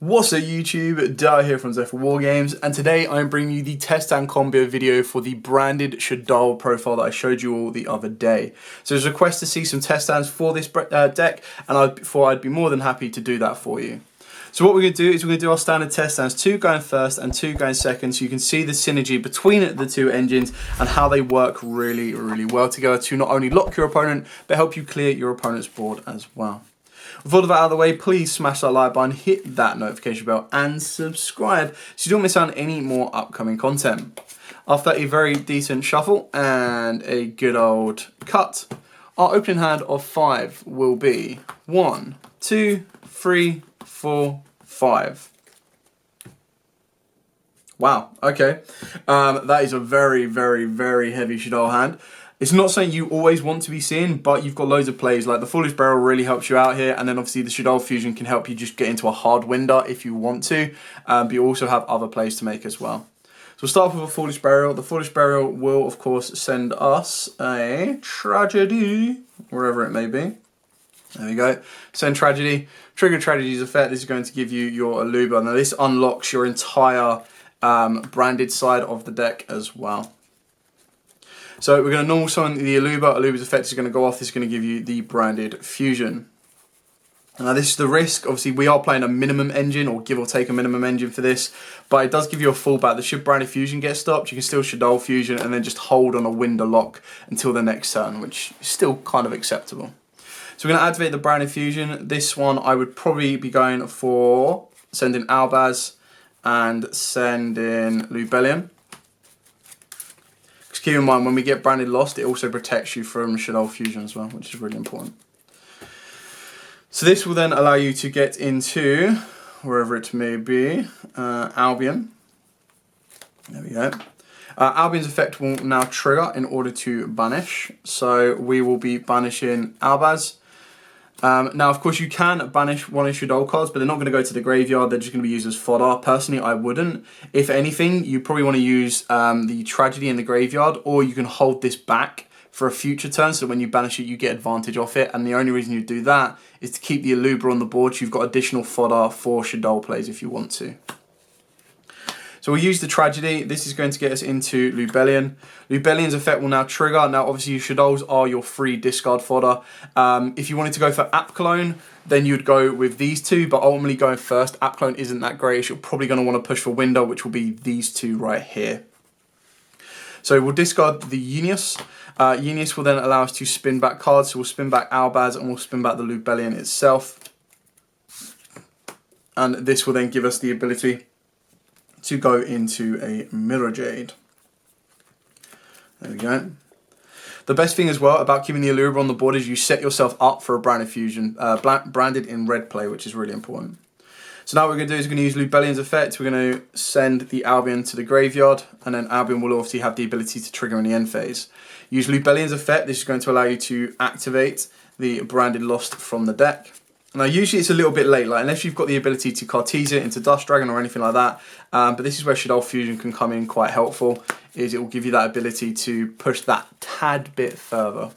What's up YouTube, Dao here from Zephyr Wargames, and today I'm bringing you the test and combo video for the branded Shaddoll profile that I showed you all the other day. So there's a request to see some test stands for this deck, and I thought I'd be more than happy to do that for you. So what we're going to do is we're going to do our standard test stands, 2 going first and 2 going second, so you can see the synergy between the two engines and how they work really, really well together to not only lock your opponent, but help you clear your opponent's board as well. With all of that out of the way, please smash that like button, hit that notification bell and subscribe so you don't miss out on any more upcoming content. After a very decent shuffle and a good old cut, our opening hand of 5 will be 1, 2, 3, 4, 5. Wow, okay. That is a very, very, very heavy Shaddoll hand. It's not something you always want to be seeing, but you've got loads of plays. Like the Foolish Barrel really helps you out here, and then obviously the Shaddoll Fusion can help you just get into a hard window if you want to, but you also have other plays to make as well. So we'll start with a Foolish Burial. The Foolish Burial will, of course, send us a Tragedy, wherever it may be. There we go. Send Tragedy. Trigger Tragedy's effect. This is going to give you your Aluba. Now this unlocks your entire branded side of the deck as well. So we're going to normal summon the Aluba. Aluba's effect is going to go off. This is going to give you the branded Fusion. Now this is the risk. Obviously we are playing a minimum engine, or give or take a minimum engine for this, but it does give you a fallback. The should branded Fusion get stopped, you can still Shaddoll Fusion and then just hold on a window lock until the next turn, which is still kind of acceptable. So we're going to activate the branded Fusion. This one I would probably be going for sending Albaz and sending Lubellion. Keep in mind, when we get branded lost, it also protects you from Shaddoll Fusion as well, which is really important. So this will then allow you to get into, wherever it may be, Albion. There we go. Albion's effect will now trigger in order to banish. So we will be banishing Albaz. Now, of course, you can banish one of your Shaddoll cards, but they're not going to go to the graveyard. They're just going to be used as fodder. Personally, I wouldn't. If anything, you probably want to use the Tragedy in the graveyard, or you can hold this back for a future turn, so when you banish it, you get advantage off it. And the only reason you do that is to keep the Aluba on the board, so you've got additional fodder for Shaddoll plays if you want to. So we'll use the Tragedy. This is going to get us into Lubellion. Lubellion's effect will now trigger. Now, obviously, your Shaddolls are your free discard fodder. If you wanted to go for App Clone, then you'd go with these two, but ultimately going first, App Clone isn't that great. You're probably going to want to push for Window, which will be these two right here. So we'll discard the Yugioh. Yugioh will then allow us to spin back cards. So we'll spin back Albaz and we'll spin back the Lubellion itself. And this will then give us the ability to go into a Mirror Jade. There we go. The best thing as well about keeping the Aluba on the board is you set yourself up for a branded Fusion, branded in red play, which is really important. So now what we're going to do is we're going to use Lubellion's effect. We're going to send the Albion to the graveyard, and then Albion will obviously have the ability to trigger in the end phase. Use Lubellion's effect. This is going to allow you to activate the branded Lost from the deck. Now, usually it's a little bit late, like unless you've got the ability to Cartease it into Dust Dragon or anything like that. But this is where Shaddoll Fusion can come in quite helpful, is it will give you that ability to push that tad bit further.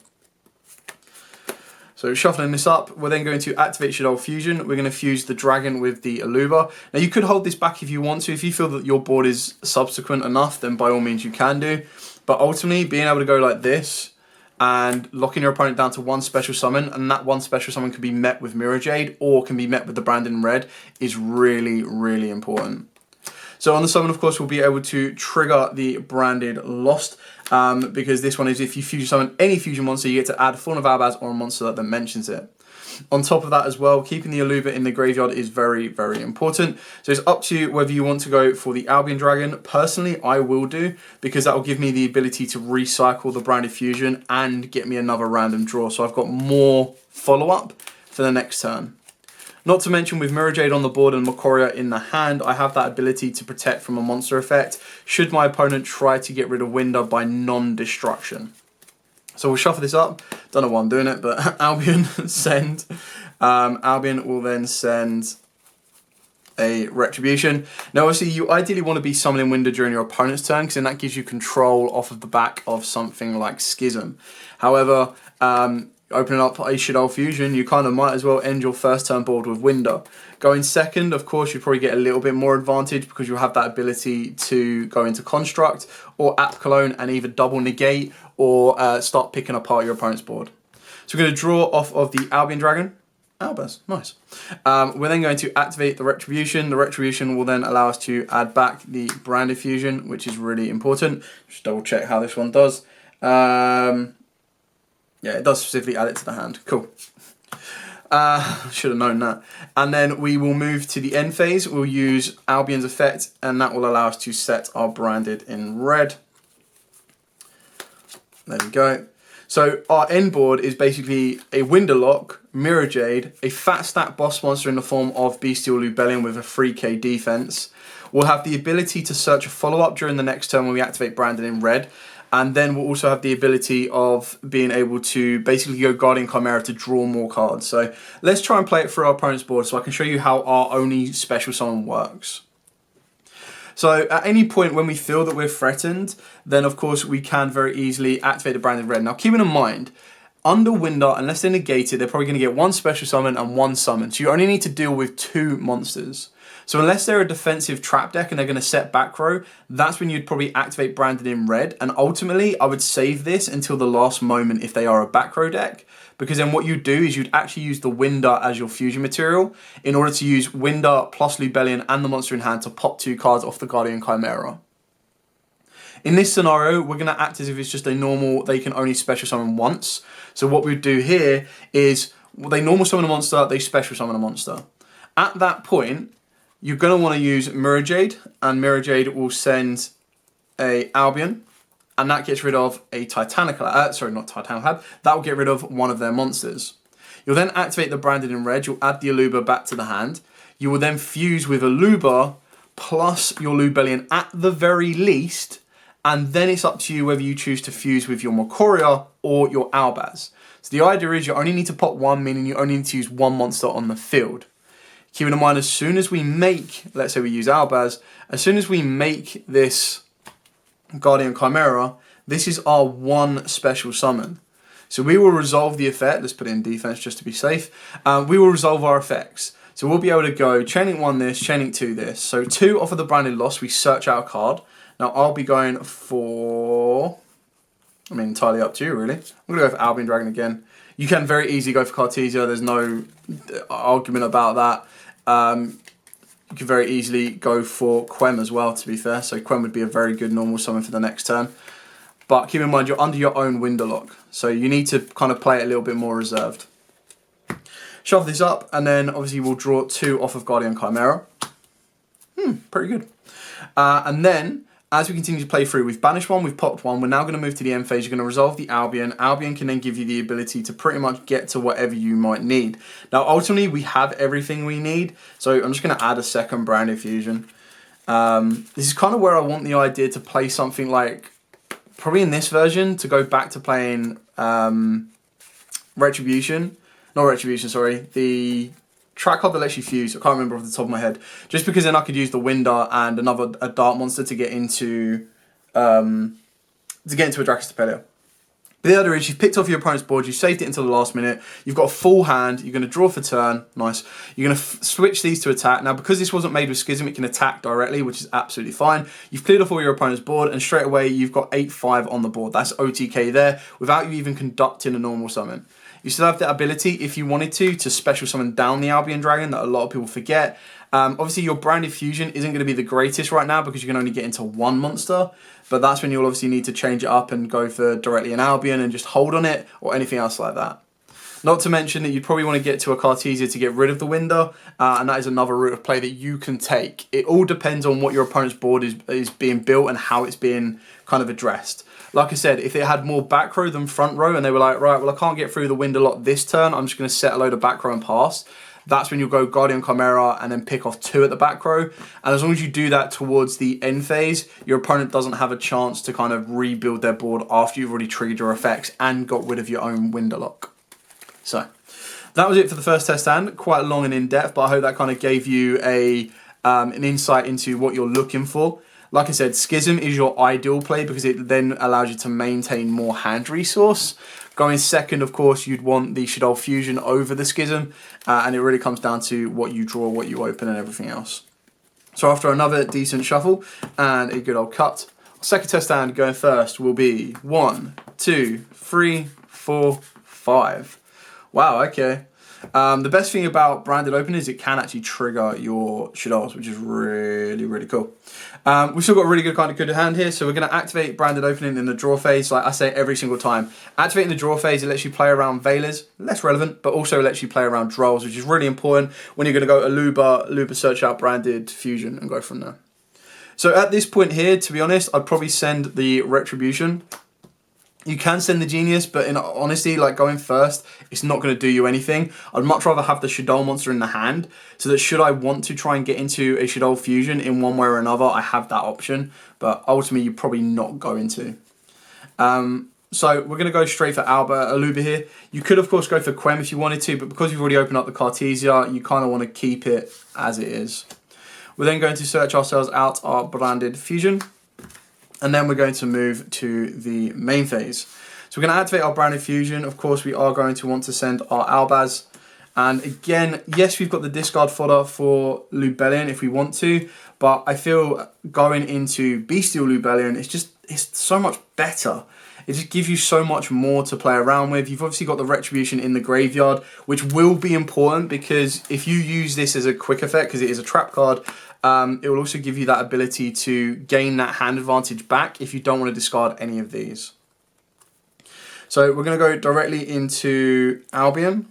So shuffling this up, we're then going to activate Shaddoll Fusion. We're going to fuse the Dragon with the Aluba. Now, you could hold this back if you want to. If you feel that your board is subsequent enough, then by all means you can do. But ultimately, being able to go like this, and locking your opponent down to one special summon, and that one special summon can be met with Mirror Jade or can be met with the brand in red, is really, really important. So on the summon, of course, we'll be able to trigger the branded Lost, because this one is if you fusion summon any fusion monster, you get to add Thorn of Albaz or a monster that mentions it. On top of that as well, keeping the Aluba in the graveyard is very, very important. So it's up to you whether you want to go for the Albion Dragon. Personally, I will do, because that will give me the ability to recycle the branded Fusion and get me another random draw. So I've got more follow-up for the next turn. Not to mention, with Mirror Jade on the board and Makoria in the hand, I have that ability to protect from a monster effect should my opponent try to get rid of Window by non-destruction. So we'll shuffle this up. Don't know why I'm doing it, but Albion send. Albion will then send a Retribution. Now, obviously, you ideally want to be summoning Window during your opponent's turn, because then that gives you control off of the back of something like Schism. However, opening up a Shaddoll Fusion, you kind of might as well end your first turn board with Winder. Going second, of course, you probably get a little bit more advantage because you'll have that ability to go into Construct or App Cologne and either double negate or start picking apart your opponent's board. So we're going to draw off of the Albion Dragon. Albers, nice. We're then going to activate the Retribution. The Retribution will then allow us to add back the Branded Fusion, which is really important. Just double check how this one does. Yeah, it does specifically add it to the hand. Cool. Should have known that. And then we will move to the end phase. We'll use Albion's effect, and that will allow us to set our Branded in red. There we go. So our end board is basically a Winderlock, Mirror Jade, a fat stat boss monster in the form of Bestial Lubellion with a 3k defense. We'll have the ability to search a follow-up during the next turn when we activate Branded in red. And then we'll also have the ability of being able to basically go Guardian Chimera to draw more cards. So let's try and play it through our opponent's board so I can show you how our only special summon works. So at any point when we feel that we're threatened, then of course we can very easily activate the Branded Red. Now keeping in mind, under Winder, unless they're negated, they're probably going to get one special summon and one summon. So you only need to deal with 2 monsters. So unless they're a defensive trap deck and they're going to set back row, that's when you'd probably activate Branded in red. And ultimately, I would save this until the last moment if they are a back row deck. Because then what you'd do is you'd actually use the Winder as your fusion material in order to use Winder plus Lubellion and the monster in hand to pop 2 cards off the Guardian Chimera. In this scenario, we're going to act as if it's just a normal, they can only special summon once. So what we'd do here is they normal summon a monster, they special summon a monster. At that point, you're going to want to use Mirror Jade, and Mirror Jade will send a Albion, and that gets rid of a Titanical, sorry, not Titanical, that will get rid of one of their monsters. You'll then activate the Branded in red, you'll add the Aluba back to the hand, you will then fuse with Aluba plus your Lubellion at the very least, and then it's up to you whether you choose to fuse with your Mokoria or your Albaz. So the idea is you only need to pop one, meaning you only need to use one monster on the field. Keeping in mind, as soon as we make, let's say we use Albaz, as soon as we make this Guardian Chimera, this is our one special summon. So we will resolve the effect, let's put it in defense just to be safe, we will resolve our effects. So we'll be able to go chaining 1 this, chaining 2 this. So 2 off of the Branded Loss, we search our card. Now I'll be going for, I mean entirely up to you really. I'm going to go for Albion Dragon again. You can very easily go for Cartesia, there's no argument about that. You could very easily go for Quem as well, to be fair. So Quem would be a very good normal summon for the next turn. But keep in mind, you're under your own Winderlock. So you need to kind of play it a little bit more reserved. Shove this up, and then obviously we'll draw 2 off of Guardian Chimera. Pretty good. And then, as we continue to play through, we've banished 1, we've popped 1, we're now going to move to the end phase. You're going to resolve the Albion. Albion can then give you the ability to pretty much get to whatever you might need. Now, ultimately, we have everything we need, so I'm just going to add a second Branded Fusion. This is kind of where I want the idea to play something like, probably in this version, to go back to playing Retribution. Not Retribution, sorry. The track card that lets you fuse, I can't remember off the top of my head. Just because then I could use the Winder and a Dart monster to get into a Dracostopelia. The other is you've picked off your opponent's board, you saved it until the last minute, you've got a full hand, you're going to draw for turn, nice. You're going to switch these to attack. Now because this wasn't made with Schism, it can attack directly, which is absolutely fine. You've cleared off all your opponent's board and straight away you've got 8-5 on the board. That's OTK there without you even conducting a normal summon. You still have the ability, if you wanted to special summon down the Albion Dragon that a lot of people forget. Obviously, your Branded Fusion isn't going to be the greatest right now because you can only get into 1 monster. But that's when you'll obviously need to change it up and go for directly an Albion and just hold on it or anything else like that. Not to mention that you'd probably want to get to a Cartesia to get rid of the Winder. And that is another route of play that you can take. It all depends on what your opponent's board is being built and how it's being kind of addressed. Like I said, if it had more back row than front row and they were like, right, well, I can't get through the Winderlock this turn, I'm just going to set a load of back row and pass. That's when you'll go Guardian Chimera and then pick off 2 at the back row. And as long as you do that towards the end phase, your opponent doesn't have a chance to kind of rebuild their board after you've already triggered your effects and got rid of your own Winderlock. So, that was it for the first test stand. Quite long and in-depth, but I hope that kind of gave you an insight into what you're looking for. Like I said, Schism is your ideal play because it then allows you to maintain more hand resource. Going second, of course, you'd want the Shaddoll Fusion over the Schism, and it really comes down to what you draw, what you open, and everything else. So after another decent shuffle and a good old cut, our second test hand going first will be 1, 2, 3, 4, 5. Wow, okay. The best thing about branded opening is it can actually trigger your Shaddolls, which is really, really cool. We've still got a really good kind of good hand here, so we're going to activate branded opening in the draw phase, like I say every single time. Activating the draw phase, it lets you play around Veilers, less relevant, but also lets you play around Drolls, which is really important when you're going to go Aluba, search out branded fusion and go from there. So at this point here, to be honest, I'd probably send the Retribution. You can send the Genius, but in honesty, like going first, it's not going to do you anything. I'd much rather have the Shaddoll monster in the hand, so that should I want to try and get into a Shaddoll fusion in one way or another, I have that option, but ultimately you're probably not going to. So we're going to go straight for Aluba here. You could, of course, go for Quem if you wanted to, but because you've already opened up the Cartesia, you kind of want to keep it as it is. We're then going to search ourselves out our branded fusion. And then we're going to move to the main phase. So we're going to activate our branded fusion. Of course, we are going to want to send our Albaz. And again, yes, we've got the discard fodder for Lubellion if we want to, but I feel going into Bestial Lubellion, it's so much better. It just gives you so much more to play around with. You've obviously got the Retribution in the graveyard, which will be important because if you use this as a quick effect, because it is a trap card, it will also give you that ability to gain that hand advantage back if you don't want to discard any of these. So we're going to go directly into Albion,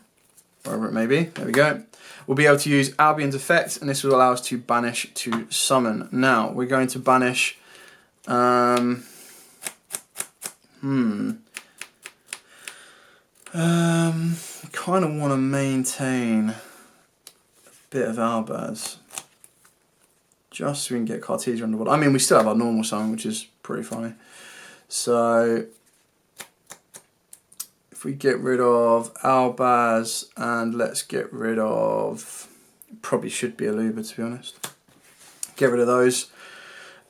wherever it may be. There we go. We'll be able to use Albion's effect, and this will allow us to banish to summon. Now, we're going to banish... I kind of want to maintain a bit of Albaz. Just so we can get Cartesia on the board. I mean, we still have our normal summon, which is pretty funny. So, if we get rid of Albaz, and let's get rid of... Probably should be Aluba, to be honest. Get rid of those.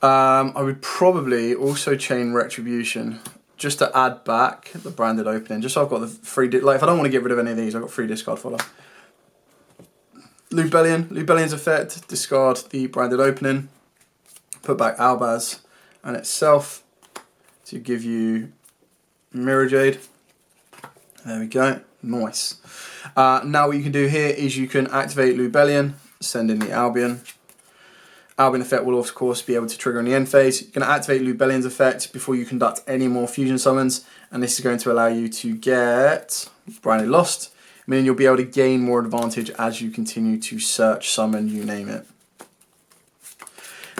I would probably also chain Retribution, just to add back the branded opening. Just so I've got the free... Like, if I don't want to get rid of any of these, I've got free discard fodder. Lubellion's effect, discard the branded opening, put back Albaz and itself to give you Mirror Jade. There we go, nice. Now what you can do here is you can activate Lubellion, send in the Albion. Albion effect will of course be able to trigger in the end phase. You're going to activate Lubellion's effect before you conduct any more fusion summons, and this is going to allow you to get Branded Lost, meaning you'll be able to gain more advantage as you continue to search, summon, you name it.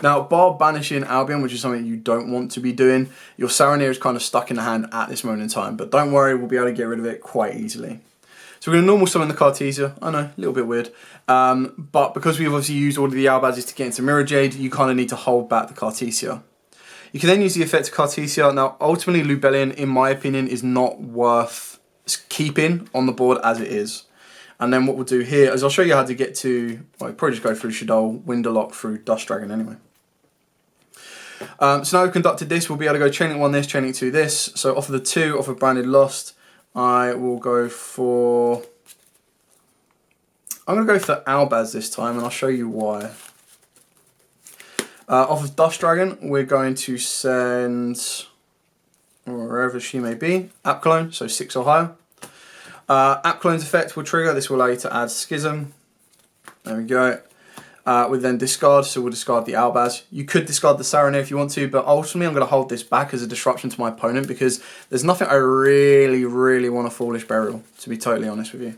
Now, bar banishing Albion, which is something you don't want to be doing, your Saronir is kind of stuck in the hand at this moment in time, but don't worry, we'll be able to get rid of it quite easily. So we're going to normal summon the Cartesia. I know, a little bit weird. But because we've obviously used all of the Albazes to get into Mirror Jade, you kind of need to hold back the Cartesia. You can then use the effect of Cartesia. Now, ultimately, Lubellion, in my opinion, is not worth keeping on the board as it is. And then what we'll do here is I'll show you how to get to, well, I'll probably just go through Shaddoll, Winterlock through Dust Dragon anyway. So now we've conducted this, we'll be able to go chaining 1 this, chaining 2 this. So off of the 2, off of Branded Lost, I will go for... I'm going to go for Albaz this time, and I'll show you why. Off of Dust Dragon, we're going to send... wherever she may be, App Clone, so 6 or higher. App Clone's effect will trigger, this will allow you to add Schism. There we go. We'll then discard, so we'll discard the Albaz. You could discard the Saronir if you want to, but ultimately I'm going to hold this back as a disruption to my opponent because there's nothing I really, really want a Foolish Burial, to be totally honest with you.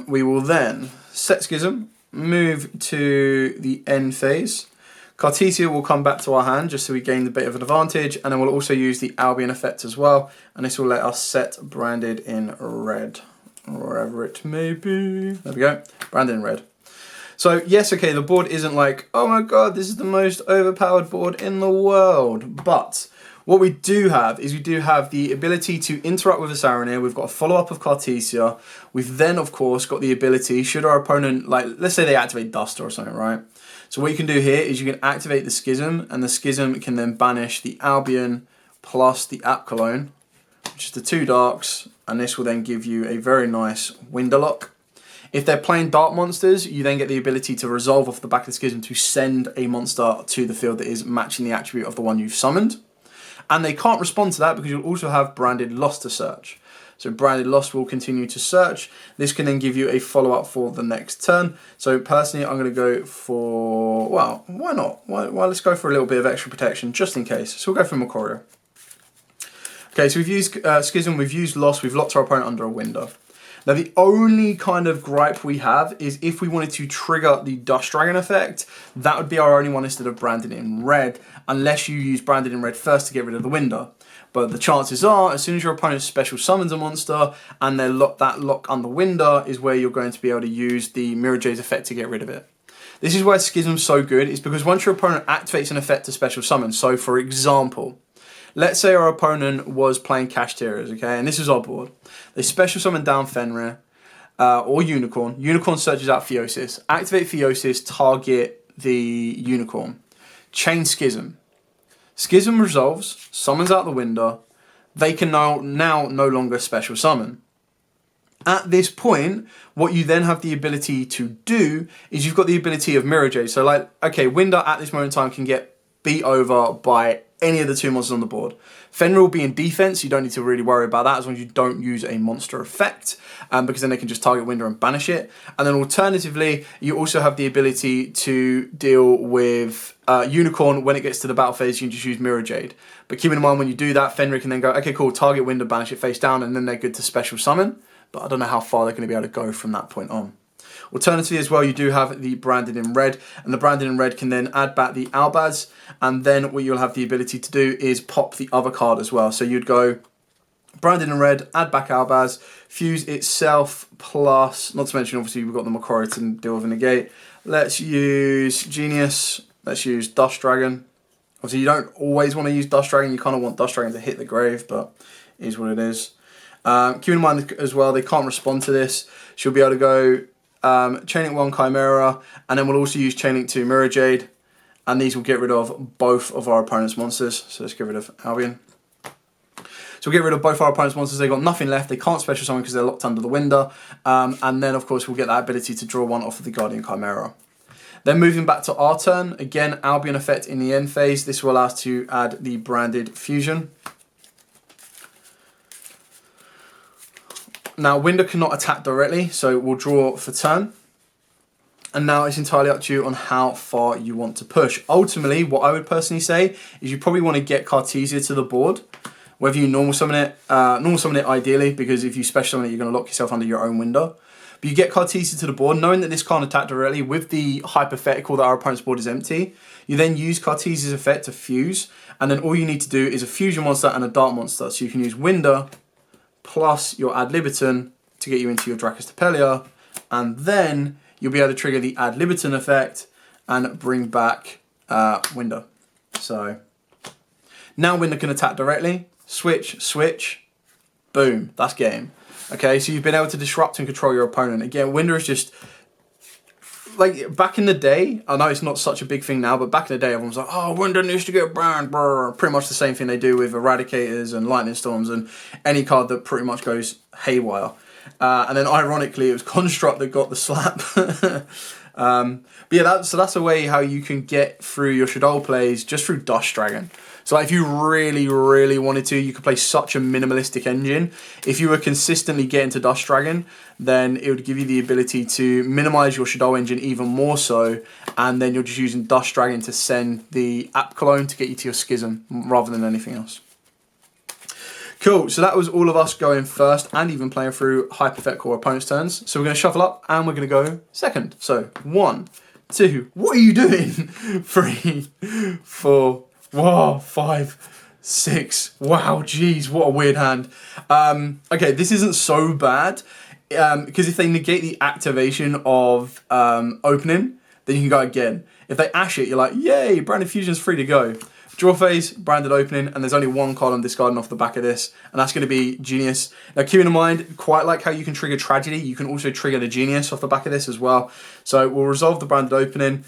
We will then set Schism, move to the end phase. Cartesia will come back to our hand just so we gain a bit of an advantage, and then we'll also use the Albion effect as well, and this will let us set Branded in red, wherever it may be. There we go, Branded in red. So yes, okay, the board isn't like, oh my god, this is the most overpowered board in the world, but what we do have is we do have the ability to interact with a Saronir. We've got a follow-up of Cartesia. We've then, of course, got the ability, should our opponent, like, let's say they activate Duster or something, right? So what you can do here is you can activate the Schism, and the Schism can then banish the Albion plus the app cologne, which is the 2 darks, and this will then give you a very nice window lock. If they're playing dark monsters, you then get the ability to resolve off the back of the Schism to send a monster to the field that is matching the attribute of the one you've summoned. And they can't respond to that because you'll also have Branded Lost to search. So Branded Lost will continue to search. This can then give you a follow-up for the next turn. So personally, I'm going to go for, well, why not? Why let's go for a little bit of extra protection just in case. So we'll go for Macorio. Okay, so we've used Schism, we've used Lost, we've locked our opponent under a window. Now the only kind of gripe we have is if we wanted to trigger the Dust Dragon effect, that would be our only one instead of Branded in Red, unless you use Branded in Red first to get rid of the window. But the chances are, as soon as your opponent special summons a monster and they that lock under window is where you're going to be able to use the Mirror Jade's effect to get rid of it. This is why Schism's so good, is because once your opponent activates an effect to special summon, so for example, let's say our opponent was playing Cash Tearers, okay, and this is our board. They special summon down Fenrir or Unicorn. Unicorn searches out Theosis. Activate Theosis, target the Unicorn. Chain Schism. Schism resolves, summons out the window. They can now no longer special summon. At this point, what you then have the ability to do is you've got the ability of Mirror Jade. So like, okay, window at this moment in time can get beat over by any of the 2 monsters on the board. Fenrir will be in defense, you don't need to really worry about that as long as you don't use a monster effect, because then they can just target window and banish it. And then alternatively, you also have the ability to deal with Unicorn. When it gets to the battle phase, you can just use Mirror Jade. But keep in mind when you do that, Fenrir can then go, okay cool, target window, banish it face down, and then they're good to special summon. But I don't know how far they're going to be able to go from that point on. Alternatively as well, you do have the Branded in Red, and the Branded in Red can then add back the Albaz, and then what you'll have the ability to do is pop the other card as well. So you'd go Branded in Red, add back Albaz, fuse itself, plus, not to mention obviously we've got the Macorio to deal with a negate. Let's use Genius, let's use Dust Dragon. Obviously you don't always want to use Dust Dragon, you kind of want Dust Dragon to hit the grave, but it is what it is. Keep in mind as well, they can't respond to this. She'll be able to go Chainlink 1 Chimera, and then we'll also use Chainlink 2 Mirror Jade, and these will get rid of both of our opponent's monsters. So let's get rid of Albion. So we'll get rid of both our opponent's monsters. They've got nothing left. They can't special summon because they're locked under the window. And then, of course, we'll get that ability to draw one off of the Guardian Chimera. Then moving back to our turn, again, Albion effect in the end phase. This will allow us to add the Branded Fusion. Now, window cannot attack directly, so we'll draw for turn. And now it's entirely up to you on how far you want to push. Ultimately, what I would personally say is you probably want to get Cartesia to the board. Whether you normal summon it ideally, because if you special summon it, you're going to lock yourself under your own window. But you get Cartesia to the board, knowing that this can't attack directly with the hypothetical that our opponent's board is empty. You then use Cartesia's effect to fuse, and then all you need to do is a fusion monster and a dark monster. So you can use window plus your Ad Libitum to get you into your Dracostapelia, and then you'll be able to trigger the Ad Libitum effect and bring back window. So now window can attack directly, switch, boom, that's game. Okay, so you've been able to disrupt and control your opponent. Again, window is just, like, back in the day, I know it's not such a big thing now, but back in the day, everyone was like, oh, window needs to get banned, brr. Pretty much the same thing they do with Eradicators and Lightning Storms and any card that pretty much goes haywire. And then, ironically, it was Construct that got the slap. But yeah, so that's a way how you can get through your Shaddoll plays just through Dust Dragon. So like, if you really, really wanted to, you could play such a minimalistic engine. If you were consistently getting to Dust Dragon, then it would give you the ability to minimize your Shaddoll engine even more so, and then you're just using Dust Dragon to send the app clone to get you to your Schism rather than anything else. Cool, so that was all of us going first and even playing through hypothetical opponent's turns. So we're going to shuffle up and we're going to go second. So 1, 2, what are you doing? 3, 4, whoa, 5, 6. Wow, geez, what a weird hand. Okay, this isn't so bad because if they negate the activation of opening, then you can go again. If they ash it, you're like, yay, Branded Fusion's free to go. Draw phase, Branded opening, and there's only one card I'm discarding off the back of this, and that's going to be Genius. Now, keep in mind, quite like how you can trigger Tragedy, you can also trigger the Genius off the back of this as well. So we'll resolve the Branded opening.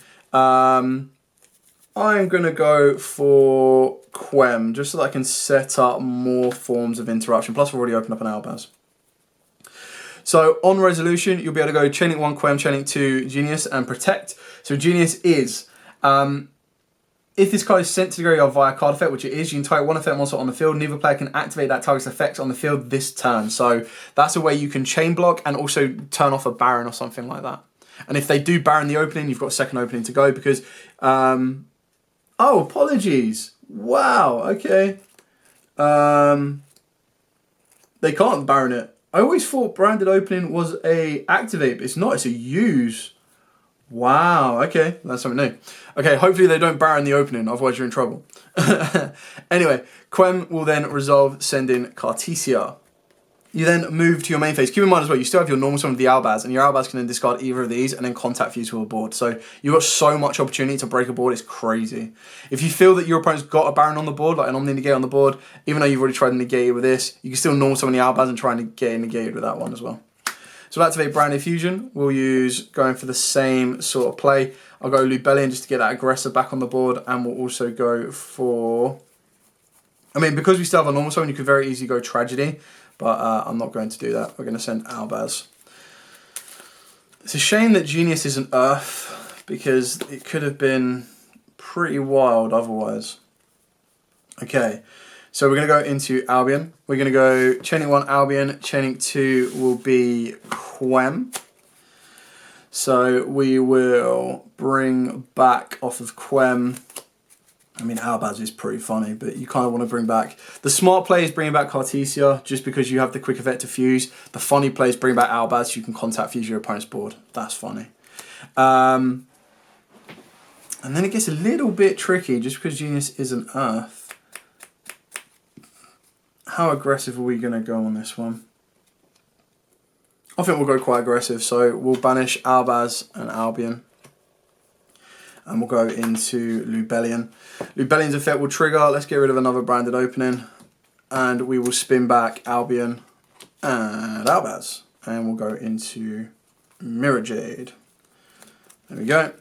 I'm going to go for Quem, just so that I can set up more forms of interruption. Plus, we've already opened up an Albaz. So, on resolution, you'll be able to go Chain Link 1 Quem, Chain Link 2 Genius, and Protect. So, Genius is, if this card is sent to the graveyard via card effect, which it is, you can target one effect monster on the field. Neither player can activate that target's effects on the field this turn. So, that's a way you can chain block and also turn off a Baron or something like that. And if they do Baron the opening, you've got a second opening to go because... oh, apologies. Wow, okay. They can't Baron it. I always thought branded opening was a activate, but it's not, it's a use. Wow, okay, that's something new. Okay, hopefully they don't Baron the opening, otherwise you're in trouble. Anyway, Quem will then resolve sending Cartesia. You then move to your main phase. Keep in mind as well, you still have your normal summon of the Albaz, and your Albaz can then discard either of these and then contact fuse to a board. So you've got so much opportunity to break a board, it's crazy. If you feel that your opponent's got a Baron on the board, like an Omni Negate on the board, even though you've already tried to negate it with this, you can still normal summon the Albaz and try and get it negated with that one as well. So we'll activate Branded Fusion. We'll use, going for the same sort of play, I'll go Lubellion just to get that aggressor back on the board, and we'll also go for... I mean, because we still have a normal summon, you could very easily go Tragedy. But I'm not going to do that. We're going to send Albaz. It's a shame that Genius isn't Earth, because it could have been pretty wild otherwise. Okay, so we're going to go into Albion. We're going to go Chaining 1 Albion, Chaining 2 will be Quem. So we will bring back off of Quem. I mean, Albaz is pretty funny, but you kind of want to bring back... The smart play is bringing back Cartesia, just because you have the quick effect to fuse. The funny play is bring back Albaz, so you can contact fuse your opponent's board. That's funny. And then it gets a little bit tricky, just because Genius isn't Earth. How aggressive are we going to go on this one? I think we'll go quite aggressive, so we'll banish Albaz and Albion. And we'll go into Lubellion. Lubellion's effect will trigger. Let's get rid of another branded opening. And we will spin back Albion and Albaz. And we'll go into Mirror Jade. There we go.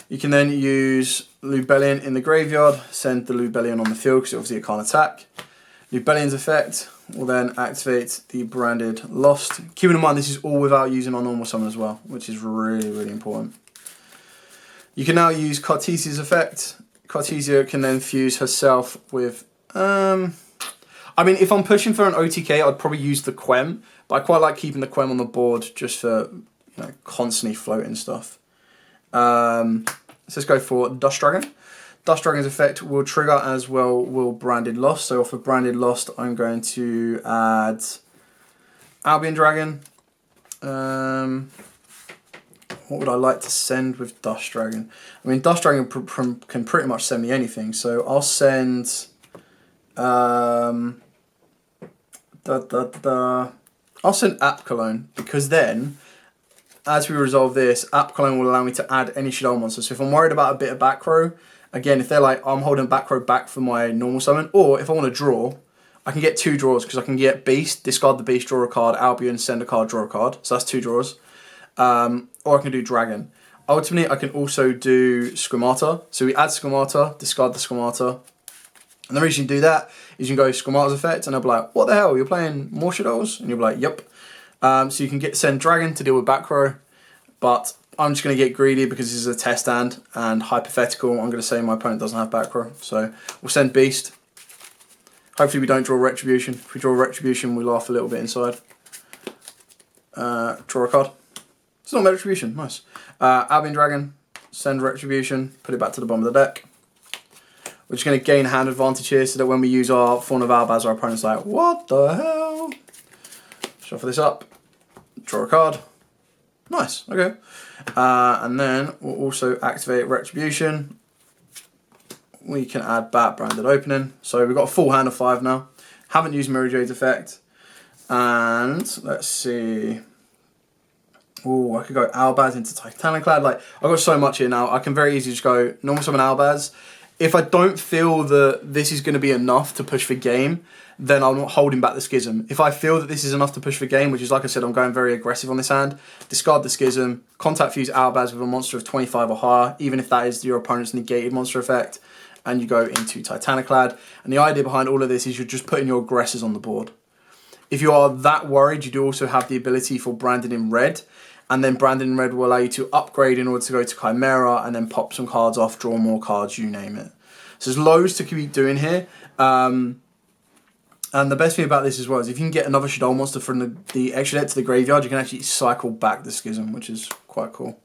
You can then use Lubellion in the graveyard. Send the Lubellion on the field because obviously it can't attack. Lubellion's effect will then activate the branded Lost. Keeping in mind this is all without using our normal summon as well, which is really, really important. You can now use Cartesia's effect. Cartesia can then fuse herself with... I mean, if I'm pushing for an OTK, I'd probably use the Quem. But I quite like keeping the Quem on the board just for, you know, constantly floating stuff. So let's go for Dust Dragon. Dust Dragon's effect will trigger as well will Branded Lost. So off of Branded Lost, I'm going to add Albion Dragon. What would I like to send with Dust Dragon? I mean, Dust Dragon can pretty much send me anything. So I'll send... I'll send App Cologne, because then, as we resolve this, App Cologne will allow me to add any Shaddoll monster. So if I'm worried about a bit of back row, again, if they're like, I'm holding back row back for my normal summon, or if I want to draw, I can get 2 draws, because I can get Beast, discard the Beast, draw a card, Albion, send a card, draw a card. So that's 2 draws. Or I can do Dragon. Ultimately, I can also do Squamata. So we add Squamata, discard the Squamata. And the reason you do that is you can go Squamata's effect, and they'll be like, what the hell, you're playing more Shadolls? And you'll be like, yep. So you can send Dragon to deal with back row, but I'm just going to get greedy because this is a test hand, and hypothetical, I'm going to say my opponent doesn't have back row. So we'll send Beast. Hopefully we don't draw Retribution. If we draw Retribution, we laugh a little bit inside. Draw a card. It's not Retribution, nice. Albion Dragon, send Retribution, put it back to the bottom of the deck. We're just going to gain hand advantage here so that when we use our Fawn of Albaz, our opponent's like, what the hell? Shuffle this up, draw a card. Nice, okay. And then we'll also activate Retribution. We can add Bat Branded Opening. So we've got a full hand of 5 now. Haven't used Mirror Jade's effect. And let's see. Oh, I could go Albaz into Titaniclad. Like, I've got so much here now. I can very easily just go normal summon Albaz. If I don't feel that this is going to be enough to push for game, then I'm not holding back the Schism. If I feel that this is enough to push the game, which is, like I said, I'm going very aggressive on this hand, discard the Schism, contact fuse Albaz with a monster of 25 or higher, even if that is your opponent's negated monster effect, and you go into Titaniclad. And the idea behind all of this is you're just putting your aggressors on the board. If you are that worried, you do also have the ability for Branded in Red, and then Branded in Red will allow you to upgrade in order to go to Chimera, and then pop some cards off, draw more cards, you name it. So there's loads to keep doing here. And the best thing about this as well is if you can get another Shaddoll monster from the extra deck to the graveyard, you can actually cycle back the Schism, which is quite cool.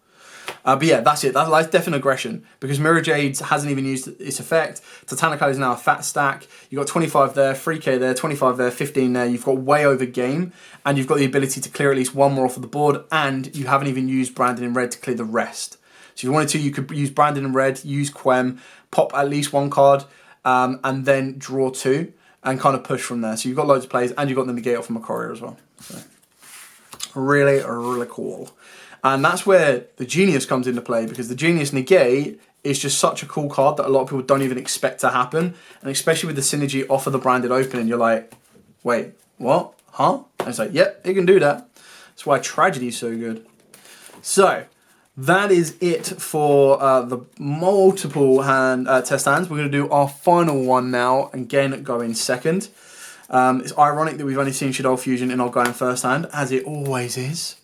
But yeah, that's it. That's definite aggression, because Mirror Jade hasn't even used its effect. Titaniclad is now a fat stack. You've got 25 there, 3k there, 25 there, 15 there. You've got way over game, and you've got the ability to clear at least one more off of the board, and you haven't even used Branded in Red to clear the rest. So if you wanted to, you could use Branded in Red, use Quem, pop at least one card, and then draw two, and kind of push from there. So you've got loads of plays, and you've got the negate off from a courier as well. So really, really cool. And that's where the Genius comes into play, because the Genius Negate is just such a cool card that a lot of people don't even expect to happen. And especially with the synergy off of the Branded Opening, you're like, wait, what? Huh? And it's like, yep, it can do that. That's why Tragedy is so good. So that is it for the multiple test hands. We're going to do our final one now, again going second. It's ironic that we've only seen Shaddoll Fusion in our going first hand, as it always is.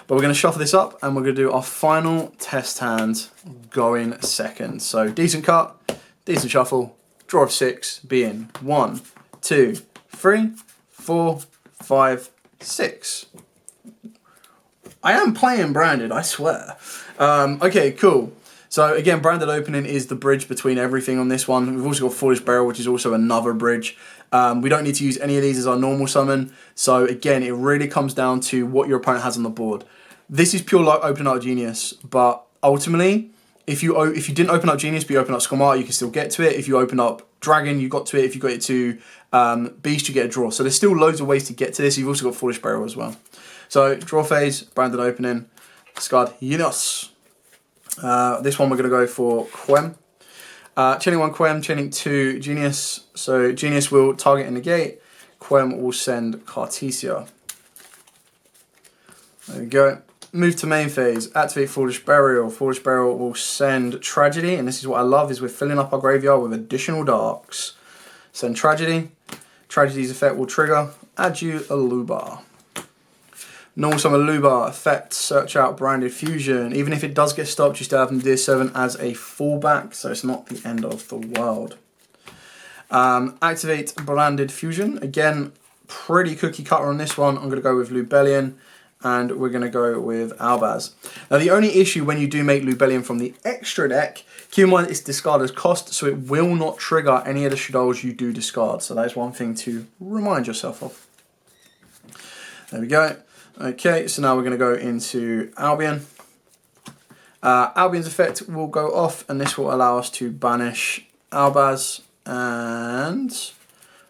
But we're going to shuffle this up, and we're going to do our final test hand going second. So decent cut, decent shuffle, draw of 6, be in 1, 2, 3, 4, 5, 6. I am playing Branded, I swear. Okay, cool. So again, Branded Opening is the bridge between everything on this one. We've also got Foolish Burial, which is also another bridge. We don't need to use any of these as our normal summon. So again, it really comes down to what your opponent has on the board. This is pure like opening up Genius, but ultimately, if you didn't open up Genius but you open up Skomata, you can still get to it. If you open up Dragon, you got to it. If you got it to Beast, you get a draw. So there's still loads of ways to get to this. You've also got Foolish Burial as well. So draw phase, Branded Opening, discard Yugioh. This one we're going to go for Quem. Chaining 1 Quem, chaining 2 Genius. So Genius will target and negate. Quem will send Cartesia. There we go. Move to main phase, activate Foolish Burial. Foolish Burial will send Tragedy, and this is what I love, is we're filling up our graveyard with additional darks. Send Tragedy. Tragedy's effect will trigger, add you a Lubar. Normal summon Lubar, effect, search out Branded Fusion. Even if it does get stopped, you still have Nadir 7 as a fallback, so it's not the end of the world. Activate Branded Fusion. Again, pretty cookie cutter on this one. I'm going to go with Lubellion. And we're going to go with Albaz. Now, the only issue when you do make Lubellion from the extra deck, keep in mind it's discard as cost, so it will not trigger any of the Shaddolls you do discard. So that is one thing to remind yourself of. There we go. Okay, so now we're going to go into Albion. Albion's effect will go off, and this will allow us to banish Albaz, and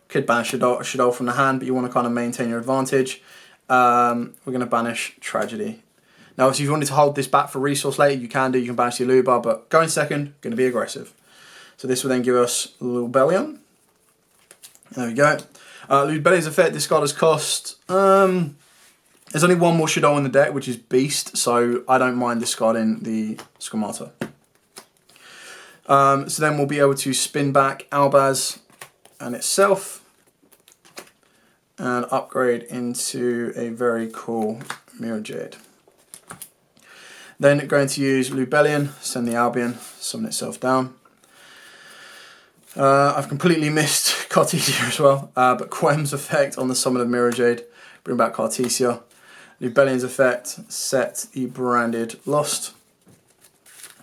could banish Shaddoll from the hand, but you want to kind of maintain your advantage. We're going to banish Tragedy. Now, obviously, if you wanted to hold this back for resource later, you can do. You can banish the Lubar, but going second, going to be aggressive. So this will then give us Lubellion. There we go. Lubellion's effect, discard as cost. There's only one more Shaddoll in the deck, which is Beast, so I don't mind discarding the Skomata. So then we'll be able to spin back Albaz and itself, and upgrade into a very cool Mirror Jade. Then going to use Lubellion, send the Albion, summon itself down. I've completely missed Cartesia as well, but Quem's effect on the summon of Mirror Jade, bring back Cartesia. Lubellion's effect, set the Branded Lost.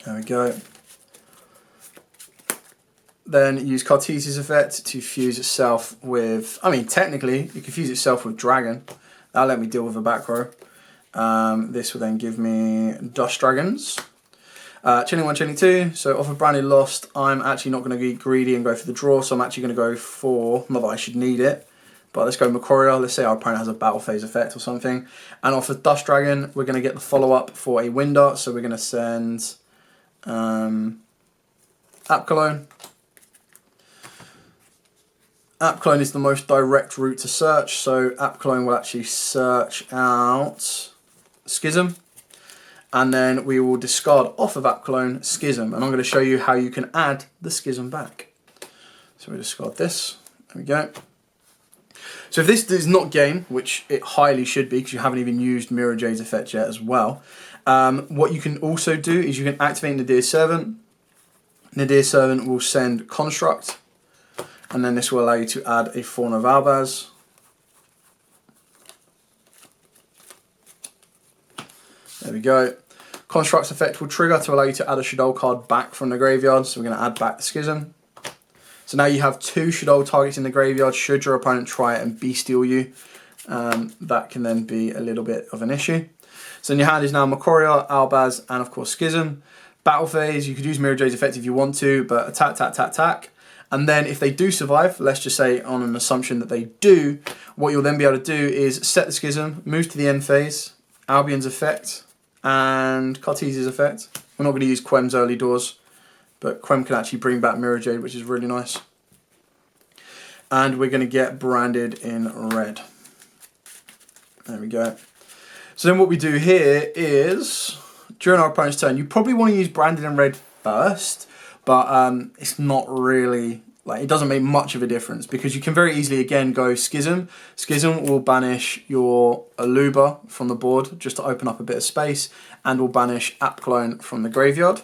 There we go. Then use Cartesia's effect to fuse itself with, I mean, technically, you can fuse itself with Dragon. That'll let me deal with the back row. This will then give me Dust Dragons. Chaining 1, chaining 2. So off of Branded Lost, I'm actually not going to be greedy and go for the draw, so I'm actually going to go for, not that I should need it, but let's go Macoria. Let's say our opponent has a Battle Phase effect or something. And off of Dust Dragon, we're going to get the follow-up for a Winder, so we're going to send Apcalone. App clone is the most direct route to search, so app clone will actually search out Schism, and then we will discard off of app clone Schism, and I'm going to show you how you can add the Schism back. So we discard this, there we go. So if this is not game, which it highly should be because you haven't even used Mirror Jade's effect yet as well, what you can also do is you can activate Nadir Servant. Nadir Servant will send Construct, and then this will allow you to add a Fawn of Albaz. There we go. Construct's effect will trigger to allow you to add a Shaddoll card back from the graveyard, so we're going to add back the Schism. So now you have 2 Shaddoll targets in the graveyard should your opponent try it and bestial you. That can then be a little bit of an issue. So in your hand is now Makoria, Albaz, and of course Schism. Battle phase, you could use Mirror Jade's effect if you want to, but attack, attack, attack, attack. And then if they do survive, let's just say on an assumption that they do, what you'll then be able to do is set the Schism, move to the end phase, Albion's effect, and Cartesia's effect. We're not going to use Quem's early doors, but Quem can actually bring back Mirror Jade, which is really nice. And we're going to get branded in red. There we go. So then what we do here is, during our opponent's turn, you probably want to use branded in red first, but it's not really, like, it doesn't make much of a difference because you can very easily, again, go Schism. Schism will banish your Aluba from the board just to open up a bit of space, and will banish App Clone from the graveyard.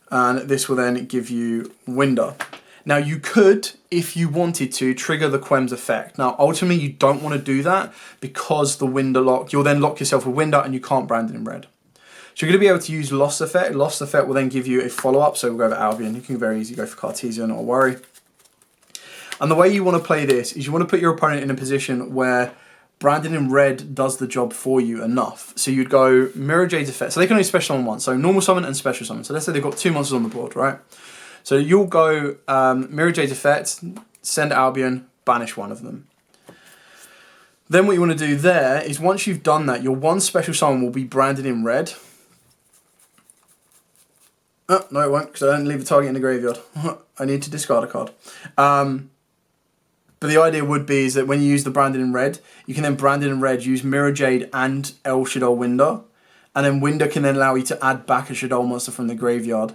And this will then give you Winder. Now you could, if you wanted to, trigger the Quem's effect. Now ultimately you don't want to do that because the Winder lock, you'll then lock yourself with Winder and you can't brand it in red. So you're going to be able to use Lost Effect. Lost Effect will then give you a follow-up, so we'll go for Albion. You can very easily go for Cartesia, not a worry. And the way you want to play this is you want to put your opponent in a position where branded in red does the job for you enough. So you'd go Mirror Jade's effect. So they can only special summon one. So normal summon and special summon. So let's say they've got 2 monsters on the board, right? So you'll go Mirror Jade's effect, send Albion, banish one of them. Then what you want to do there is once you've done that, your 1 special summon will be branded in red. Oh, no it won't, because I don't leave the target in the graveyard. I need to discard a card. But the idea would be is that when you use the branded in red, you can then brand it in red, use Mirror Jade and El Shaddoll Winder, and then Winder can then allow you to add back a Shaddoll monster from the graveyard.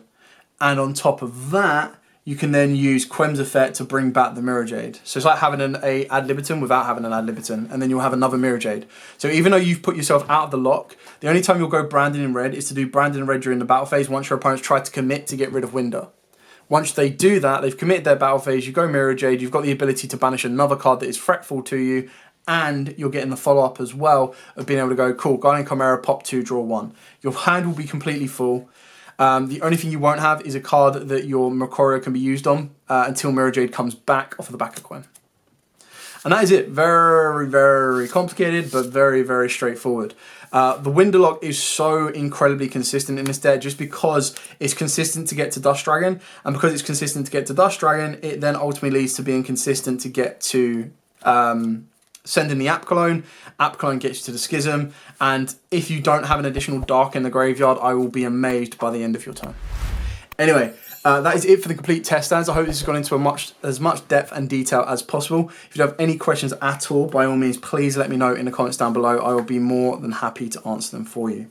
And on top of that, you can then use Quem's effect to bring back the Mirror Jade. So it's like having an ad libitum without having an ad libitum, and then you'll have another Mirror Jade. So even though you've put yourself out of the lock, the only time you'll go branded in red is to do branded in red during the battle phase once your opponent's tried to commit to get rid of Winder. Once they do that, they've committed their battle phase, you go Mirror Jade, you've got the ability to banish another card that is fretful to you, and you're getting the follow-up as well of being able to go, cool, Guardian Chimera, pop 2, draw 1. Your hand will be completely full. The only thing you won't have is a card that your Makoria can be used on until Mirror Jade comes back off of the back of Quem. And that is it. Very, very complicated, but very, very straightforward. The Winder lock is so incredibly consistent in this deck just because it's consistent to get to Dust Dragon, and because it's consistent to get to Dust Dragon, it then ultimately leads to being consistent to get to sending the App Clone. App Clone gets you to the Schism, and if you don't have an additional Dark in the graveyard, I will be amazed by the end of your turn. Anyway, that is it for the complete test stands. I hope this has gone into as much depth and detail as possible. If you have any questions at all, by all means, please let me know in the comments down below. I will be more than happy to answer them for you.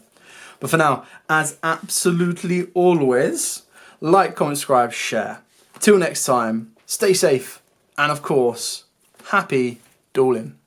But for now, as absolutely always, like, comment, subscribe, share. Till next time, stay safe, and of course, happy dueling.